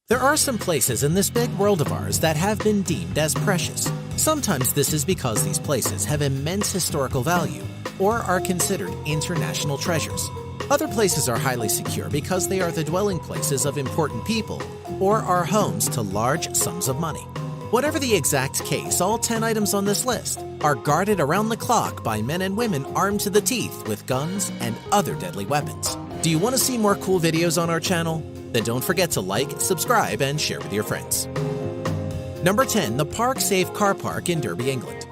There are some places in this big world of ours that have been deemed as precious. Sometimes this is because these places have immense historical value or are considered international treasures. Other places are highly secure because they are the dwelling places of important people or are homes to large sums of money. Whatever the exact case, all 10 items on this list are guarded around the clock by men and women armed to the teeth with guns and other deadly weapons. Do you want to see more cool videos on our channel? Then don't forget to like, subscribe, and share with your friends. Number 10. The Park Safe Car Park in Derby, England.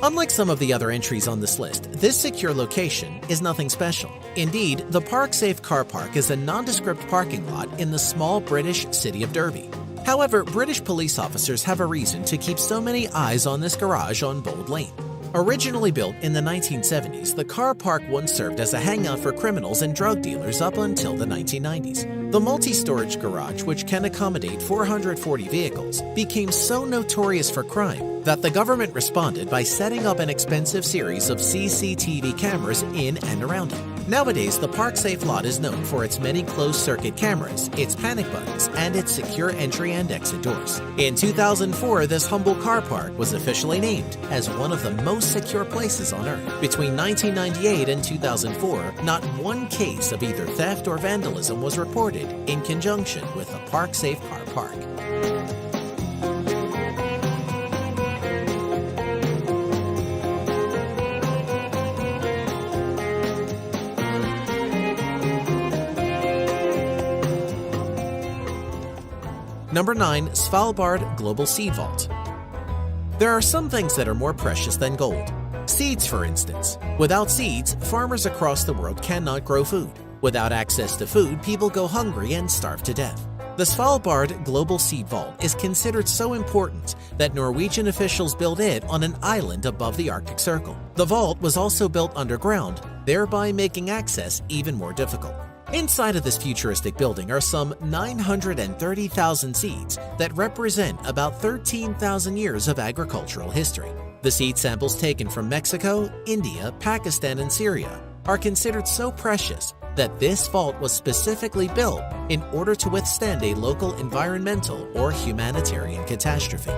Unlike some of the other entries on this list, this secure location is nothing special. Indeed, the Park Safe Car Park is a nondescript parking lot in the small British city of Derby. However, British police officers have a reason to keep so many eyes on this garage on Bold Lane. Originally built in the 1970s, the car park once served as a hangout for criminals and drug dealers up until the 1990s. The multi-storage garage, which can accommodate 440 vehicles, became so notorious for crime that the government responded by setting up an expensive series of CCTV cameras in and around it. Nowadays, the Park Safe lot is known for its many closed-circuit cameras, its panic buttons, and its secure entry and exit doors. In 2004, this humble car park was officially named as one of the most secure places on Earth. Between 1998 and 2004, not one case of either theft or vandalism was reported in conjunction with the Park Safe car park. Number 9. Svalbard Global Seed Vault. There are some things that are more precious than gold. Seeds, for instance. Without seeds, farmers across the world cannot grow food. Without access to food, people go hungry and starve to death. The Svalbard Global Seed Vault is considered so important that Norwegian officials built it on an island above the Arctic Circle. The vault was also built underground, thereby making access even more difficult. Inside of this futuristic building are some 930,000 seeds that represent about 13,000 years of agricultural history. The seed samples taken from Mexico, India, Pakistan, and Syria are considered so precious that this vault was specifically built in order to withstand a local environmental or humanitarian catastrophe.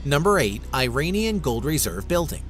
Number 8. Iranian Gold Reserve Building.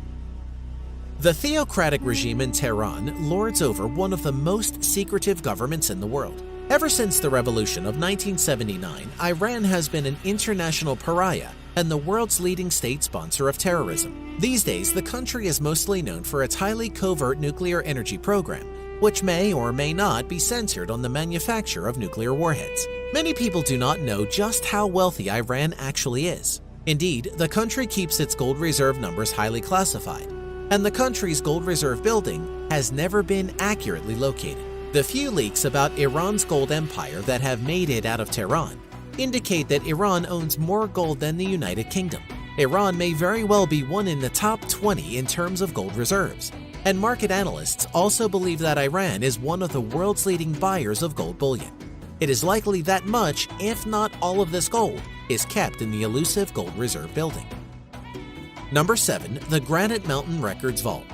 The theocratic regime in Tehran lords over one of the most secretive governments in the world. Ever since the revolution of 1979, Iran has been an international pariah and the world's leading state sponsor of terrorism. These days, the country is mostly known for its highly covert nuclear energy program, which may or may not be censored on the manufacture of nuclear warheads. Many people do not know just how wealthy Iran actually is. Indeed, the country keeps its gold reserve numbers highly classified, and the country's gold reserve building has never been accurately located. The few leaks about Iran's gold empire that have made it out of Tehran indicate that Iran owns more gold than the United Kingdom. Iran may very well be one in the top 20 in terms of gold reserves, and market analysts also believe that Iran is one of the world's leading buyers of gold bullion. It is likely that much, if not all of this gold, is kept in the elusive gold reserve building. Number 7. The Granite Mountain Records Vault.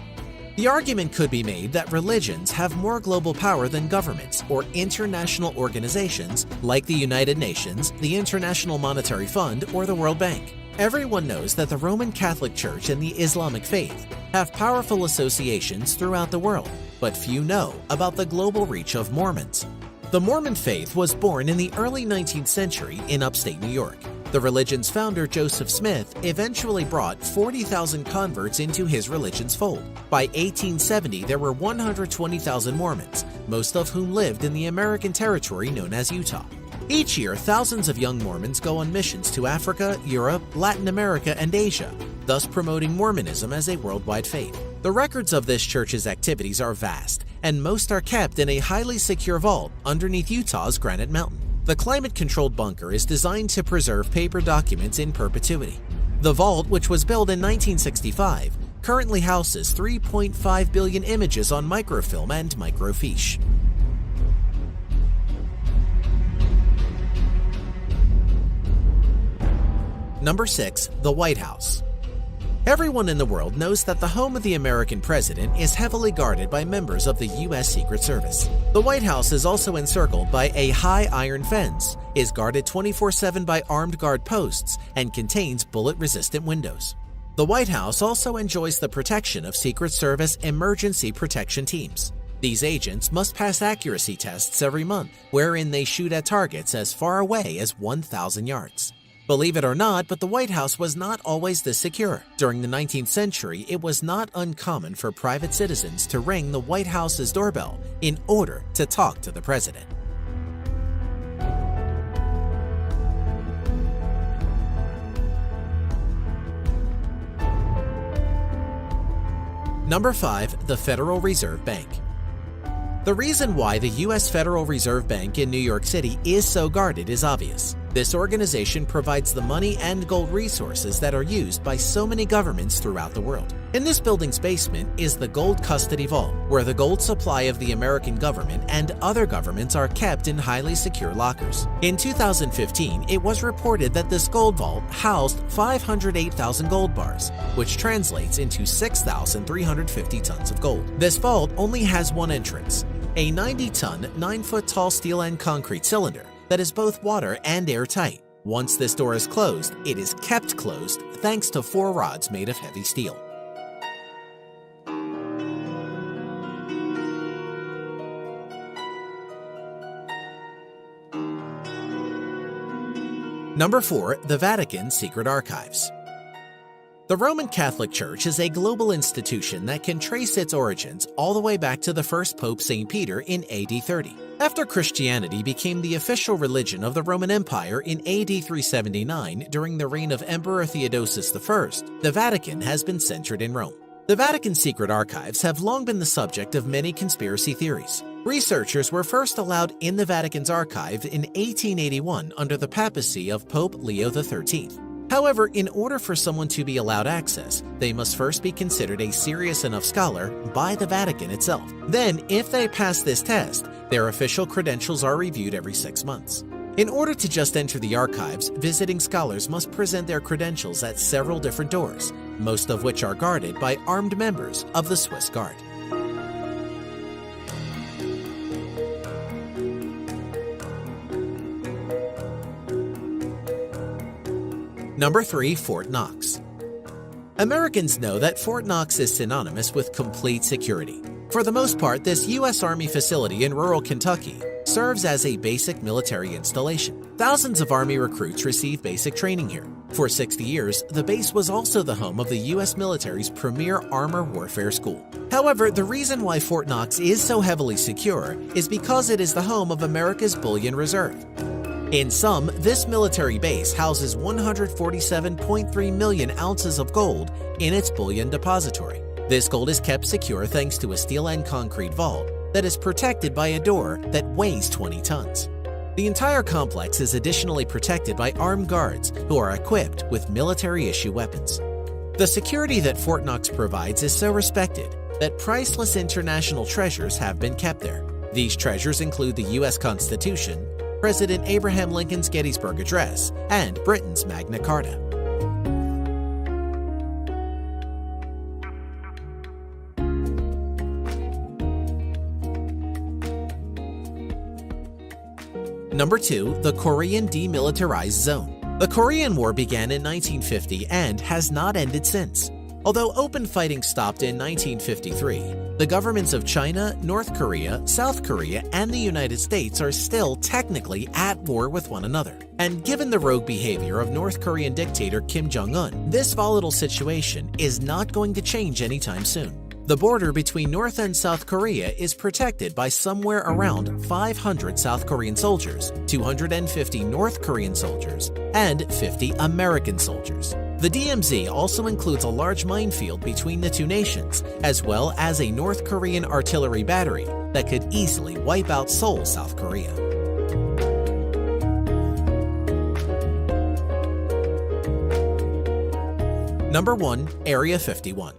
The argument could be made that religions have more global power than governments or international organizations like the United Nations, the International Monetary Fund, or the World Bank. Everyone knows that the Roman Catholic Church and the Islamic faith have powerful associations throughout the world, but few know about the global reach of Mormons. The Mormon faith was born in the early 19th century in upstate New York. The religion's founder, Joseph Smith, eventually brought 40,000 converts into his religion's fold. By 1870, there were 120,000 Mormons, most of whom lived in the American territory known as Utah. Each year, thousands of young Mormons go on missions to Africa, Europe, Latin America, and Asia, thus promoting Mormonism as a worldwide faith. The records of this church's activities are vast, and most are kept in a highly secure vault underneath Utah's Granite Mountain. The climate-controlled bunker is designed to preserve paper documents in perpetuity. The vault, which was built in 1965, currently houses 3.5 billion images on microfilm and microfiche. Number 6. The White House. Everyone in the world knows that the home of the American president is heavily guarded by members of the U.S. Secret Service. The White House is also encircled by a high iron fence, is guarded 24/7 by armed guard posts, and contains bullet-resistant windows. The White House also enjoys the protection of Secret Service emergency protection teams. These agents must pass accuracy tests every month, wherein they shoot at targets as far away as 1,000 yards. Believe it or not, but the White House was not always this secure. During the 19th century, it was not uncommon for private citizens to ring the White House's doorbell in order to talk to the president. Number 5. The Federal Reserve Bank. The reason why the U.S. Federal Reserve Bank in New York City is so guarded is obvious. This organization provides the money and gold resources that are used by so many governments throughout the world. In this building's basement is the Gold Custody Vault, where the gold supply of the American government and other governments are kept in highly secure lockers. In 2015, it was reported that this gold vault housed 508,000 gold bars, which translates into 6,350 tons of gold. This vault only has one entrance, a 90-ton, 9-foot-tall steel and concrete cylinder that is both water and airtight. Once this door is closed, it is kept closed thanks to 4 rods made of heavy steel. Number 4. The Vatican Secret Archives. The Roman Catholic Church is a global institution that can trace its origins all the way back to the first Pope St. Peter in AD 30. After Christianity became the official religion of the Roman Empire in AD 379 during the reign of Emperor Theodosius I, the Vatican has been centered in Rome. The Vatican Secret Archives have long been the subject of many conspiracy theories. Researchers were first allowed in the Vatican's archive in 1881 under the papacy of Pope Leo XIII. However, in order for someone to be allowed access, they must first be considered a serious enough scholar by the Vatican itself. Then, if they pass this test, their official credentials are reviewed every 6 months. In order to just enter the archives, visiting scholars must present their credentials at several different doors, most of which are guarded by armed members of the Swiss Guard. Number 3. Fort Knox. Americans know that Fort Knox is synonymous with complete security. For the most part, this U.S. Army facility in rural Kentucky serves as a basic military installation. Thousands of Army recruits receive basic training here. For 60 years, the base was also the home of the U.S. military's premier armor warfare school. However, the reason why Fort Knox is so heavily secure is because it is the home of America's bullion reserve. In sum, this military base houses 147.3 million ounces of gold in its bullion depository. This gold is kept secure thanks to a steel and concrete vault that is protected by a door that weighs 20 tons. The entire complex is additionally protected by armed guards who are equipped with military-issue weapons. The security that Fort Knox provides is so respected that priceless international treasures have been kept there. These treasures include the U.S. Constitution, President Abraham Lincoln's Gettysburg Address, and Britain's Magna Carta. Number 2. The Korean Demilitarized Zone. The Korean War began in 1950 and has not ended since. Although open fighting stopped in 1953, the governments of China, North Korea, South Korea, and the United States are still technically at war with one another. And given the rogue behavior of North Korean dictator Kim Jong-un, this volatile situation is not going to change anytime soon. The border between North and South Korea is protected by somewhere around 500 South Korean soldiers, 250 North Korean soldiers, and 50 American soldiers. The DMZ also includes a large minefield between the two nations, as well as a North Korean artillery battery that could easily wipe out Seoul, South Korea. Number 1. Area 51.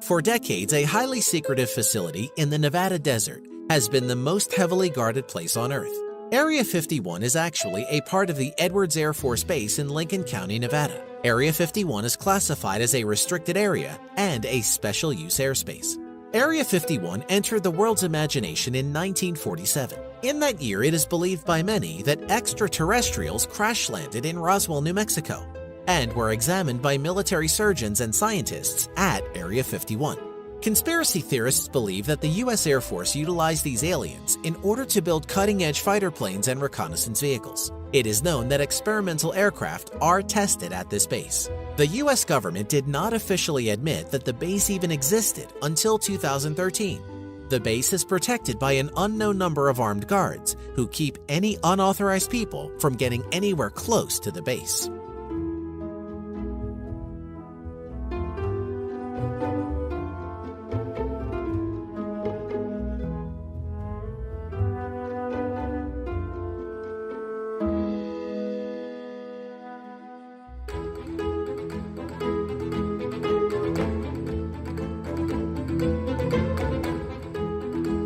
For decades, a highly secretive facility in the Nevada desert has been the most heavily guarded place on Earth. Area 51 is actually a part of the Edwards Air Force Base in Lincoln County, Nevada. Area 51 is classified as a restricted area and a special use airspace. Area 51 entered the world's imagination in 1947. In that year, it is believed by many that extraterrestrials crash-landed in Roswell, New Mexico, and were examined by military surgeons and scientists at Area 51. Conspiracy theorists believe that the U.S. Air Force utilized these aliens in order to build cutting-edge fighter planes and reconnaissance vehicles. It is known that experimental aircraft are tested at this base. The U.S. government did not officially admit that the base even existed until 2013. The base is protected by an unknown number of armed guards who keep any unauthorized people from getting anywhere close to the base.